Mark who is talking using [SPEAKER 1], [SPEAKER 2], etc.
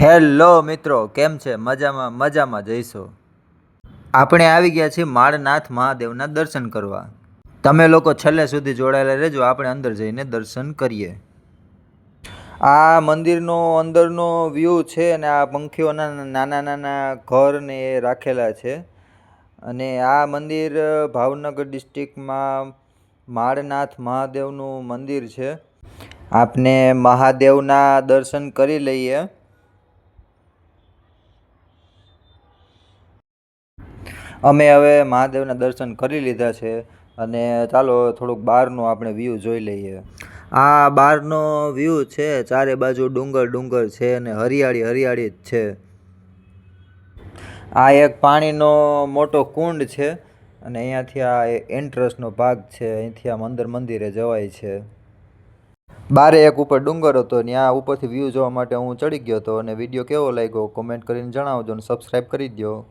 [SPEAKER 1] Hello મિત્રો, કેમ છે? મજામાં મજામાં જઈશો. આપણે આવી ગયા છીએ માળનાથ મહાદેવના દર્શન કરવા. તમે લોકો છેલ્લે સુધી જોડાયેલા રહેજો, આપણે અંદર જઈને દર્શન કરીએ. આ મંદિરનો અંદરનો વ્યૂ છે અને આ પંખીઓના નાના નાના ઘર ને એ રાખેલા છે. અને આ મંદિર ભાવનગર ડિસ્ટ્રિક્ટમાં માળનાથ મહાદેવનું મંદિર છે. આપને મહાદેવના દર્શન કરી લઈએ. અમે હવે મહાદેવના દર્શન કરી લીધા છે અને ચાલો થોડુંક બહારનું આપણે વ્યૂ જોઈ લઈએ. આ બહારનો વ્યૂ છે, ચારે બાજુ ડુંગર ડુંગર છે અને હરિયાળી હરિયાળી જ છે. આ એક પાણીનો મોટો કુંડ છે અને અહીંયાથી આ એન્ટ્રન્સનો ભાગ છે. અહીંથી આમ અંદર મંદિરે જવાય છે. બારે એક ઉપર ડુંગર હતો, ત્યાં ઉપરથી વ્યૂ જોવા માટે હું ચડી ગયો હતો. અને વિડીયો કેવો લાગ્યો કોમેન્ટ કરીને જણાવજો અને સબસ્ક્રાઈબ કરી દો.